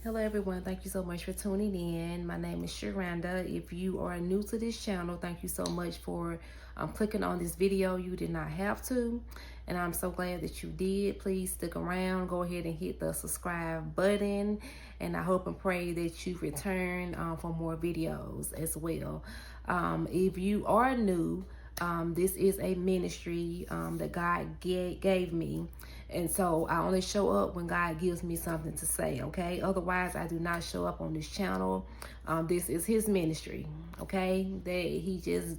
Hello everyone, thank you so much for tuning in. My name is Sharanda. If you are new to this channel, thank you so much for clicking on this video. You did not have to, and I'm so glad that you did. Please stick around, go ahead and hit the subscribe button, and I hope and pray that you return for more videos as well. If you are new, this is a ministry that God gave me. And so I only show up when God gives me something to say, okay? Otherwise, I do not show up on this channel. This is his ministry, okay? That he just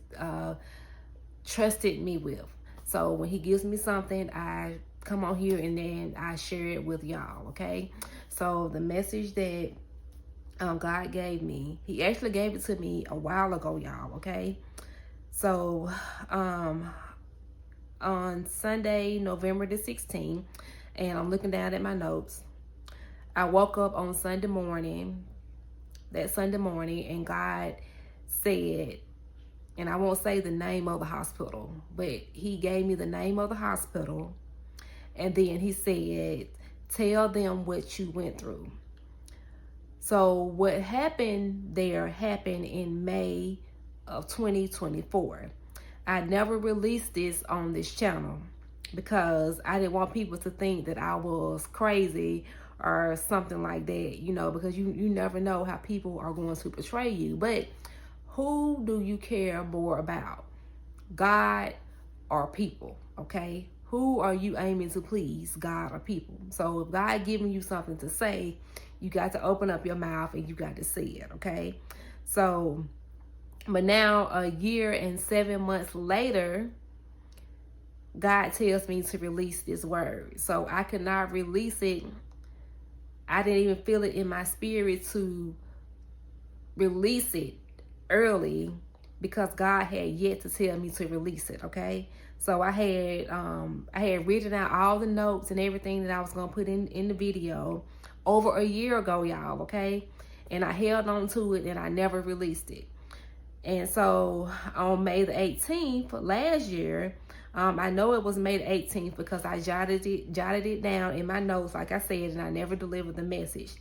trusted me with. So when he gives me something, I come on here and then I share it with y'all, okay? So the message that God gave me, he actually gave it to me a while ago, y'all, okay? So on Sunday, November the 16th, and I'm looking down at my notes. I woke up on Sunday morning, and God said, and I won't say the name of the hospital, but he gave me the name of the hospital, and then he said, tell them what you went through. So what happened there happened in May of 2024. I never released this on this channel because I didn't want people to think that I was crazy or something like that, you know, because you never know how people are going to portray you. But who do you care more about, God or people, okay? Who are you aiming to please, God or people? So if God giving you something to say, you got to open up your mouth and you got to say it, okay? So, but now a year and 7 months later, God tells me to release this word. So I could not release it. I didn't even feel it in my spirit to release it early because God had yet to tell me to release it, okay? So I had written out all the notes and everything that I was going to put in the video over a year ago, y'all, okay? And I held on to it and I never released it. And so on May the 18th last year, I know it was May the 18th because I jotted it down in my notes, like I said, and I never delivered the message.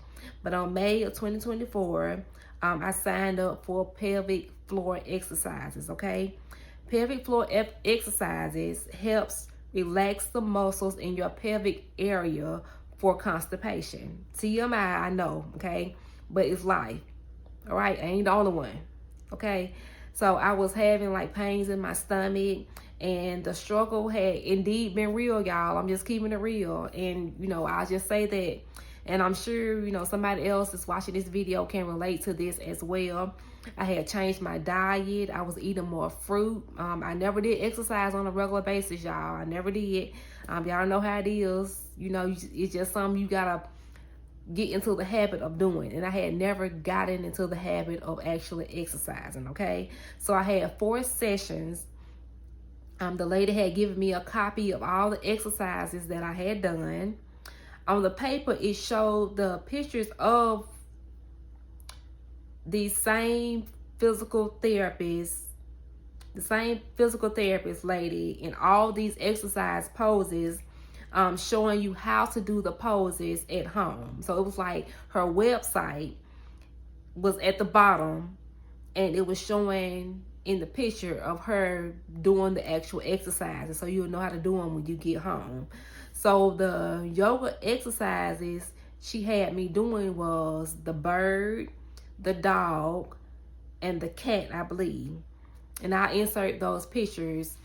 But on May of 2024, I signed up for pelvic floor exercises, okay? Pelvic floor exercises helps relax the muscles in your pelvic area for constipation. TMI, I know, okay? But it's life, all right? I ain't the only one. Okay, so I was having like pains in my stomach, and the struggle had indeed been real, y'all. I'm just keeping it real. And, you know, I'll just say that. And I'm sure, you know, somebody else that's watching this video can relate to this as well. I had changed my diet. I was eating more fruit. I never did exercise on a regular basis, y'all. I never did. Y'all know how it is. You know, it's just something you gotta get into the habit of doing, and I had never gotten into the habit of actually exercising, okay? So I had 4 sessions. The lady had given me a copy of all the exercises that I had done. On the paper, it showed the pictures of the same physical therapist lady in all these exercise poses, showing you how to do the poses at home. So it was like her website was at the bottom, and it was showing in the picture of her doing the actual exercises, so you'll know how to do them when you get home. So the yoga exercises she had me doing was the bird, the dog, and the cat, I believe. And I insert those pictures.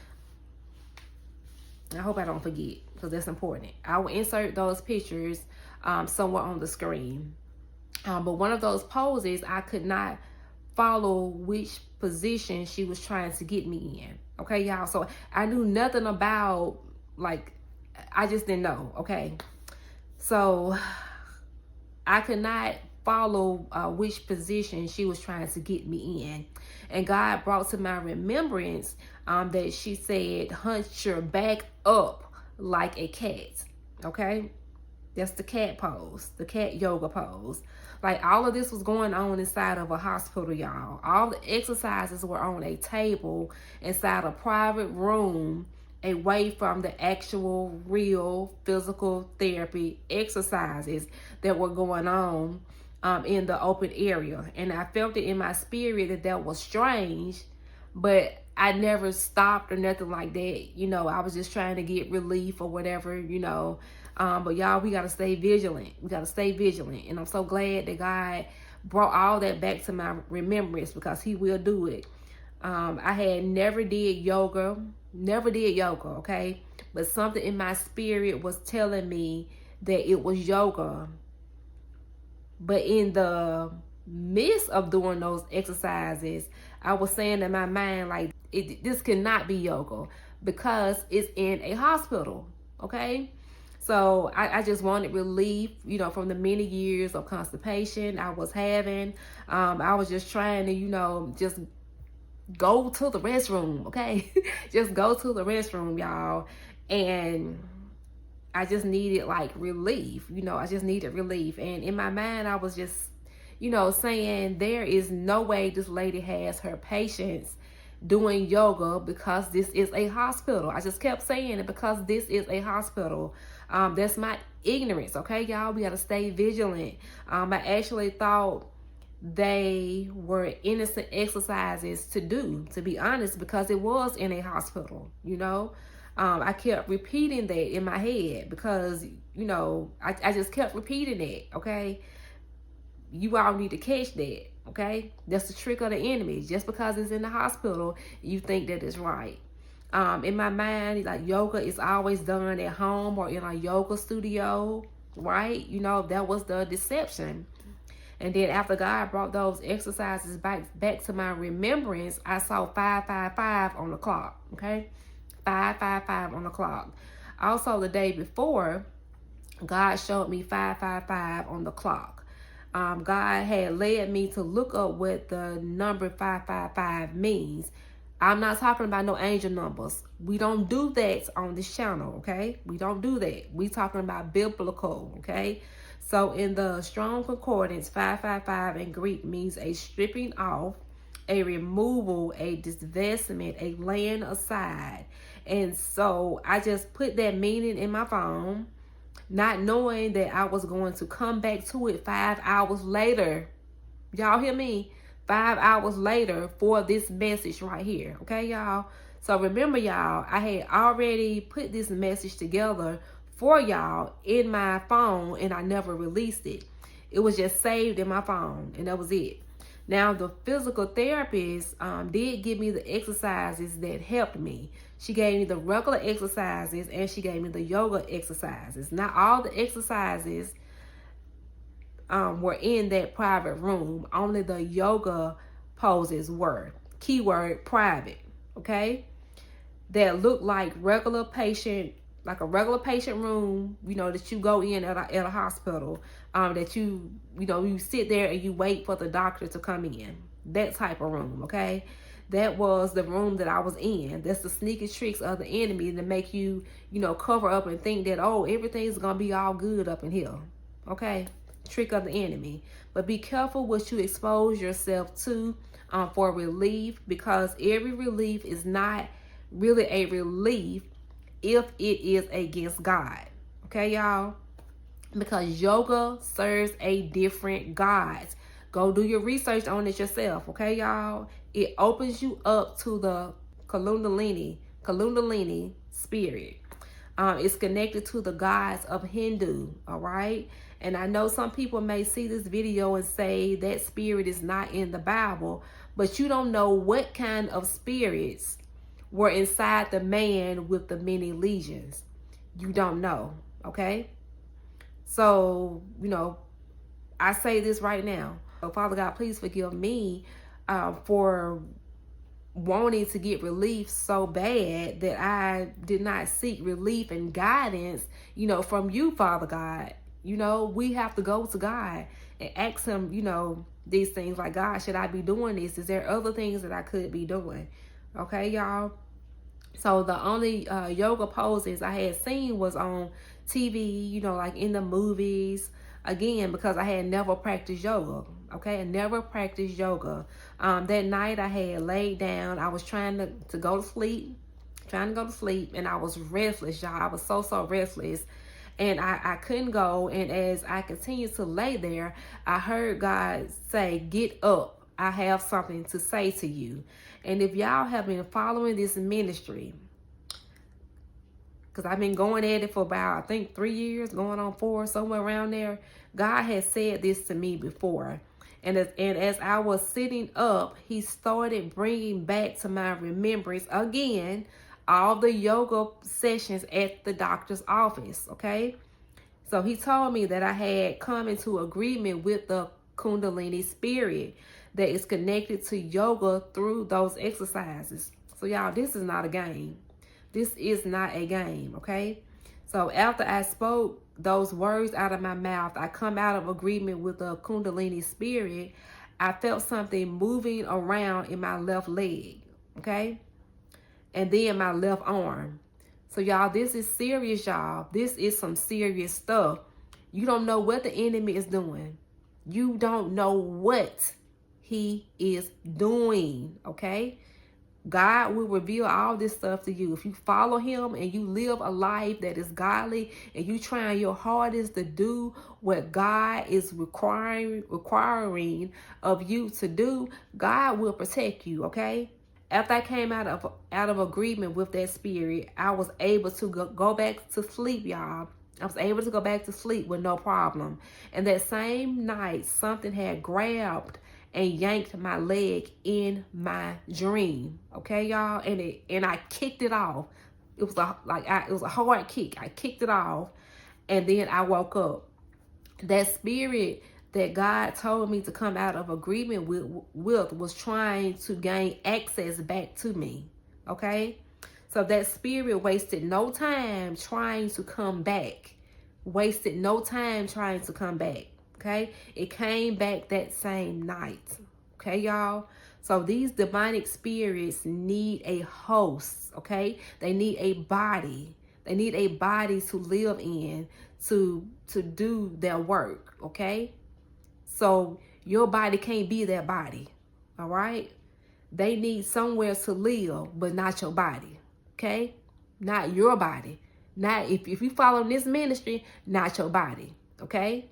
I hope I don't forget, because that's important. I will insert those pictures somewhere on the screen. But one of those poses, I could not follow which position she was trying to get me in. Okay, y'all? So I knew nothing about, like, I just didn't know, okay? So I could not follow which position she was trying to get me in. And God brought to my remembrance that she said, hunch your back up like a cat, okay? That's the cat pose, the cat yoga pose. Like, all of this was going on inside of a hospital, y'all. All the exercises were on a table inside a private room, away from the actual real physical therapy exercises that were going on in the open area. And I felt it in my spirit that was strange, but I never stopped or nothing like that. You know, I was just trying to get relief or whatever, you know. But y'all, we got to stay vigilant. We got to stay vigilant. And I'm so glad that God brought all that back to my remembrance, because he will do it. I had never did yoga, okay? But something in my spirit was telling me that it was yoga. But in the midst of doing those exercises, I was saying in my mind, like, this cannot be yoga because it's in a hospital, okay? So I just wanted relief, you know, from the many years of constipation I was having. I was just trying to, you know, just go to the restroom, okay? Just go to the restroom, y'all. And I just needed like relief, you know, I just needed relief. And in my mind, I was just, you know, saying there is no way this lady has her patients doing yoga because this is a hospital. I just kept saying it because this is a hospital. That's my ignorance, okay, y'all? We got to stay vigilant. I actually thought they were innocent exercises to do, to be honest, because it was in a hospital, you know. I kept repeating that in my head because, you know, I just kept repeating it, okay? You all need to catch that, okay? That's the trick of the enemy. Just because it's in the hospital, you think that it's right. In my mind, like, yoga is always done at home or in a yoga studio, right? You know, that was the deception. And then after God brought those exercises back to my remembrance, I saw 555 on the clock, okay? 555 on the clock. Also, the day before, God showed me 555 on the clock. God had led me to look up what the number 555 means. I'm not talking about no angel numbers. We don't do that on this channel, okay? We don't do that. We talking about biblical, okay? So in the Strong Concordance, 555 in Greek means a stripping off, a removal, a divestment, a laying aside. And so I just put that meaning in my phone, not knowing that I was going to come back to it 5 hours later. Y'all hear me? 5 hours later for this message right here. Okay, y'all? So remember, y'all, I had already put this message together for y'all in my phone, and I never released it. It was just saved in my phone, and that was it. Now, the physical therapist did give me the exercises that helped me. She gave me the regular exercises, and she gave me the yoga exercises. Not all the exercises were in that private room. Only the yoga poses were. Keyword, private, okay? That looked like a regular patient room, you know, that you go in at a hospital, that you sit there and you wait for the doctor to come in. That type of room, okay? That was the room that I was in. That's the sneaky tricks of the enemy to make you, you know, cover up and think that, oh, everything's going to be all good up in here, okay? Trick of the enemy. But be careful what you expose yourself to for relief, because every relief is not really a relief if it is against God. Okay, y'all? Because yoga serves a different God. Go do your research on it yourself. Okay, y'all? It opens you up to the Kundalini spirit. It's connected to the gods of Hindu. All right? And I know some people may see this video and say that spirit is not in the Bible, but you don't know what kind of spirits were inside the man with the many legions. You don't know, okay? So, you know, I say this right now. So, Father God, please forgive me for wanting to get relief so bad that I did not seek relief and guidance, you know, from you, Father God. You know, we have to go to God and ask him, you know, these things like, God, should I be doing this? Is there other things that I could be doing? Okay, y'all? So the only yoga poses I had seen was on TV, you know, like in the movies. Again, because I had never practiced yoga. Okay, I never practiced yoga. That night I had laid down. I was trying to go to sleep. And I was restless, y'all. I was so restless. And I couldn't go. And as I continued to lay there, I heard God say, "Get up. I have something to say to you." And if y'all have been following this ministry, because I've been going at it for about, I think, 3 years, going on 4, somewhere around there, God has said this to me before. And as I was sitting up, he started bringing back to my remembrance again all the yoga sessions at the doctor's office, okay? So he told me that I had come into agreement with the Kundalini spirit that is connected to yoga through those exercises. So y'all, this is not a game. This is not a game, okay? So after I spoke those words out of my mouth, I come out of agreement with the Kundalini spirit. I felt something moving around in my left leg, okay? And then my left arm. So y'all, this is serious, y'all. This is some serious stuff. You don't know what the enemy is doing. You don't know what he is doing, okay? God will reveal all this stuff to you. If you follow him and you live a life that is godly and you trying your hardest to do what God is requiring of you to do, God will protect you, okay? After I came out of agreement with that spirit, I was able to go back to sleep, y'all. I was able to go back to sleep with no problem. And that same night, something had grabbed and yanked my leg in my dream. Okay, y'all? And I kicked it off. It was a hard kick. I kicked it off, and then I woke up. That spirit that God told me to come out of agreement with was trying to gain access back to me. Okay? So that spirit wasted no time trying to come back. Wasted no time trying to come back. Okay? It came back that same night. Okay, y'all? So these demonic spirits need a host. Okay? They need a body. They need a body to live in to do their work. Okay? So your body can't be their body. All right? They need somewhere to live, but not your body. Okay? Not your body. Not if you follow this ministry, not your body. Okay?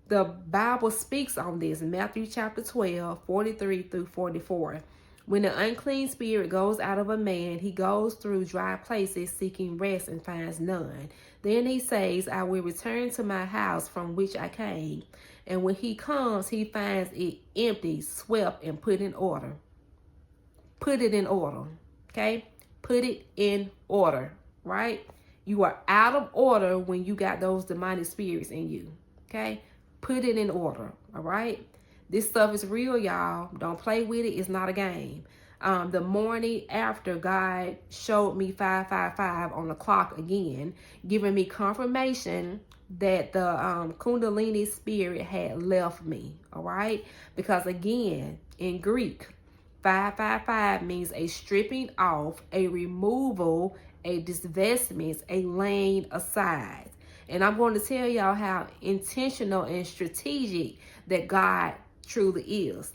The Bible speaks on this in Matthew chapter 12, 43 through 44. When the unclean spirit goes out of a man, he goes through dry places seeking rest and finds none. Then he says, I will return to my house from which I came. And when he comes, he finds it empty, swept, and put in order. Put it in order. Okay? Put it in order. Right? You are out of order when you got those demonic spirits in you. Okay? Put it in order. All right? This stuff is real, y'all. Don't play with it. It's not a game. The morning after, God showed me 555 on the clock again, giving me confirmation that the Kundalini spirit had left me. All right? Because again, in Greek, 555 means a stripping off, a removal, a divestment, a laying aside. And I'm going to tell y'all how intentional and strategic that God truly is.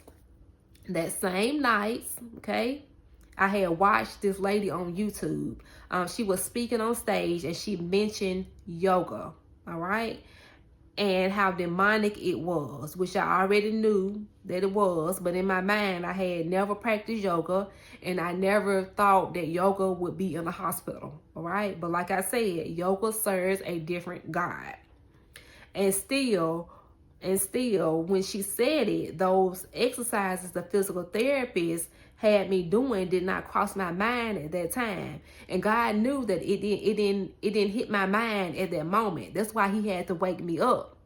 That same night, okay, I had watched this lady on YouTube. She was speaking on stage and she mentioned yoga, all right, and how demonic it was, which I already knew that it was, but in my mind, I had never practiced yoga, and I never thought that yoga would be in a hospital, all right? But like I said, yoga serves a different God. And still, when she said it, those exercises the physical therapist had me doing did not cross my mind at that time. And God knew that it didn't hit my mind at that moment. That's why he had to wake me up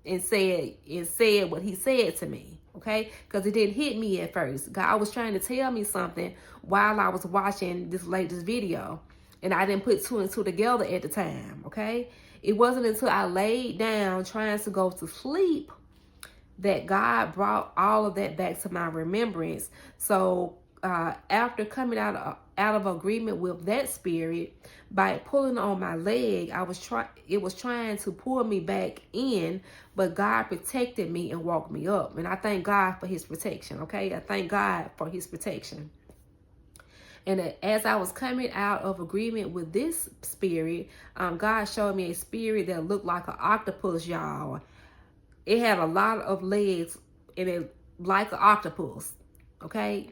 and said what he said to me. Okay? Because it didn't hit me at first. God was trying to tell me something while I was watching this latest video. And I didn't put two and two together at the time. Okay? It wasn't until I laid down trying to go to sleep that God brought all of that back to my remembrance. So after coming out of agreement with that spirit, by pulling on my leg, it was trying to pull me back in, but God protected me and woke me up. And I thank God for his protection, okay? I thank God for his protection. And as I was coming out of agreement with this spirit, God showed me a spirit that looked like an octopus, y'all. It had a lot of legs and it like an octopus. Okay?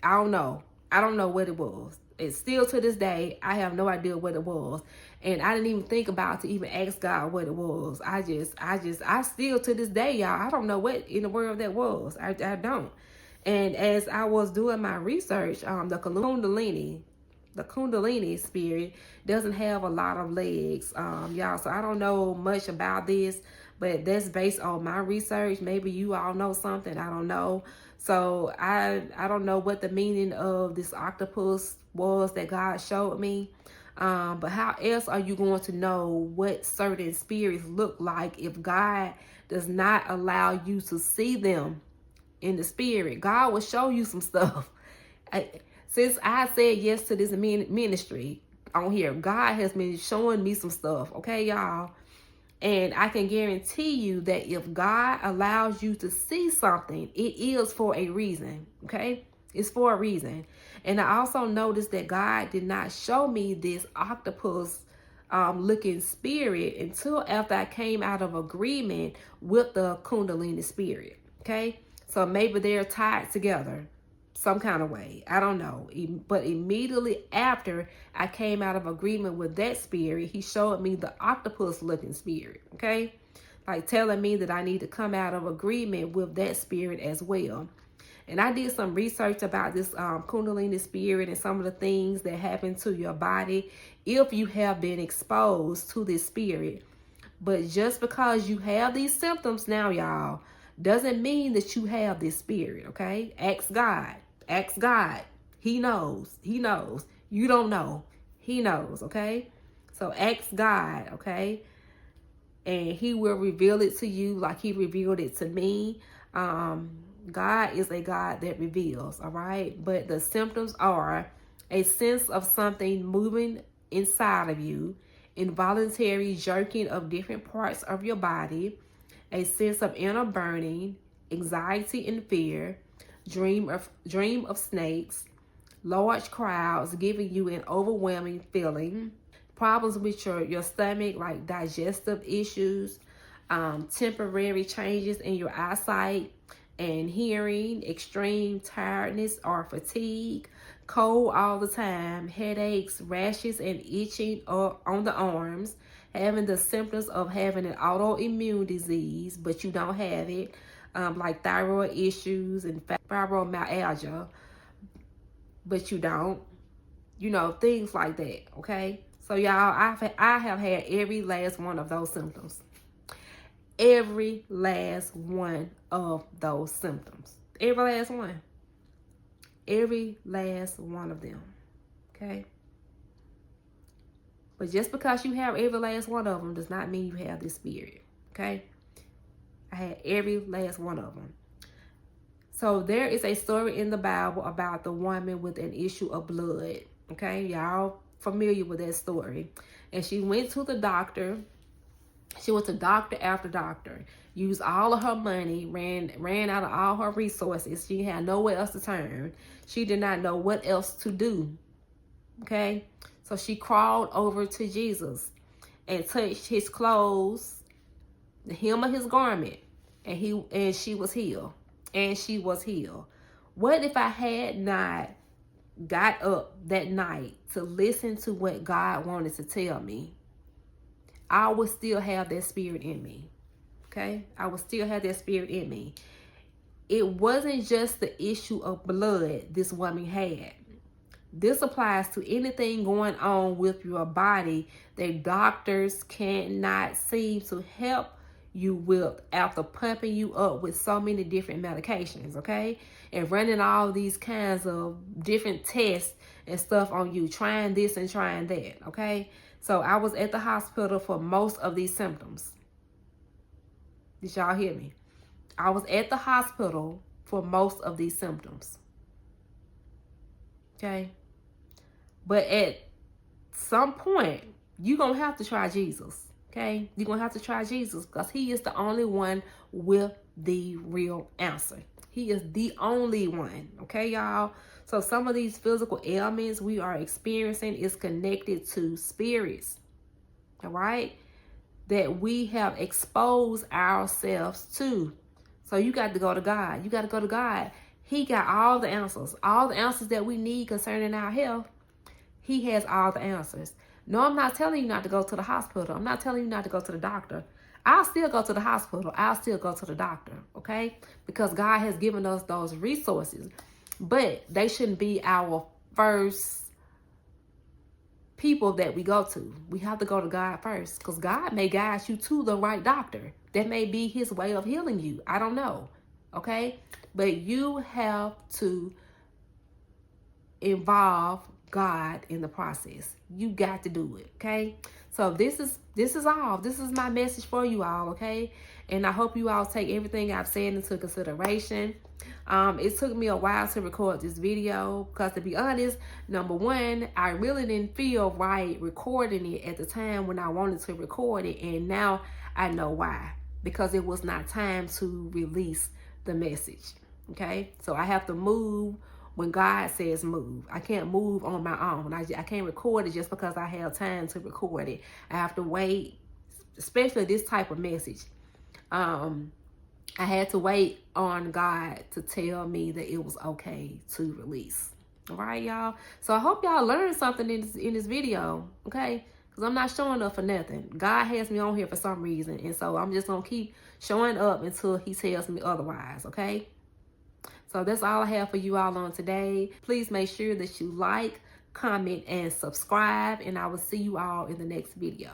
I don't know. I don't know what it was. It's still to this day, I have no idea what it was. And I didn't even think about to even ask God what it was. I still to this day, y'all, I don't know what in the world that was. I don't. And as I was doing my research, the Kundalini spirit doesn't have a lot of legs, y'all. So I don't know much about this, but that's based on my research. Maybe you all know something. I don't know. So I don't know what the meaning of this octopus was that God showed me. But how else are you going to know what certain spirits look like if God does not allow you to see them in the spirit? God will show you some stuff. Since I said yes to this ministry on here, God has been showing me some stuff. Okay, y'all. And I can guarantee you that if God allows you to see something, it is for a reason. Okay? It's for a reason. And I also noticed that God did not show me this octopus looking spirit until after I came out of agreement with the Kundalini spirit. Okay? So maybe they're tied together some kind of way. I don't know. But immediately after I came out of agreement with that spirit, he showed me the octopus looking spirit. Okay? Like telling me that I need to come out of agreement with that spirit as well. And I did some research about this Kundalini spirit and some of the things that happen to your body if you have been exposed to this spirit. But just because you have these symptoms now, y'all, doesn't mean that you have this spirit, okay? Ask God. Ask God. He knows. He knows. You don't know. He knows, okay? So ask God, okay? And he will reveal it to you like he revealed it to me. God is a God that reveals, all right? But the symptoms are a sense of something moving inside of you, involuntary jerking of different parts of your body, a sense of inner burning, anxiety and fear, dream of snakes, large crowds giving you an overwhelming feeling, problems with your stomach like digestive issues, temporary changes in your eyesight and hearing, extreme tiredness or fatigue, cold all the time, headaches, rashes and itching on the arms, having the symptoms of having an autoimmune disease, but you don't have it, like thyroid issues and fibromyalgia, but you don't, things like that, okay? So y'all, I have had every last one of those symptoms. Every last one of those symptoms. Every last one. Every last one of them. Okay? But just because you have every last one of them does not mean you have this spirit. Okay? I had every last one of them. So there is a story in the Bible about the woman with an issue of blood. Okay? Y'all familiar with that story. And she went to the doctor. She went to doctor after doctor, used all of her money, ran out of all her resources. She had nowhere else to turn. She did not know what else to do. Okay? So she crawled over to Jesus and touched his clothes, the hem of his garment, and she was healed. And she was healed. What if I had not got up that night to listen to what God wanted to tell me? I would still have that spirit in me. Okay? I would still have that spirit in me. It wasn't just the issue of blood this woman had. This applies to anything going on with your body that doctors cannot seem to help you with after pumping you up with so many different medications, okay? And running all these kinds of different tests and stuff on you, trying this and trying that, okay? So I was at the hospital for most of these symptoms. Did y'all hear me? I was at the hospital for most of these symptoms. Okay? But at some point, you're going to have to try Jesus. Okay? You're going to have to try Jesus because he is the only one with the real answer. He is the only one. Okay, y'all? So some of these physical ailments we are experiencing is connected to spirits. All right? That we have exposed ourselves to. So you got to go to God. You got to go to God. He got all the answers that we need concerning our health. He has all the answers. No, I'm not telling you not to go to the hospital. I'm not telling you not to go to the doctor. I'll still go to the hospital. I'll still go to the doctor, okay? Because God has given us those resources. But they shouldn't be our first people that we go to. We have to go to God first, because God may guide you to the right doctor. That may be his way of healing you. I don't know, okay? But you have to involve God in the process. You got to do it, okay? So this is all. This is my message for you all, okay? And I hope you all take everything I've said into consideration. It took me a while to record this video because, to be honest, number one, I really didn't feel right recording it at the time when I wanted to record it, and now I know why. Because it was not time to release the message, okay? So I have to move when God says move. I can't move on my own. I can't record it just because I have time to record it. I have to wait, especially this type of message. I had to wait on God to tell me that it was okay to release. All right, y'all? So I hope y'all learned something in this video, okay? Because I'm not showing up for nothing. God has me on here for some reason. And so I'm just going to keep showing up until he tells me otherwise, okay? So that's all I have for you all on today. Please make sure that you like, comment, and subscribe. And I will see you all in the next video.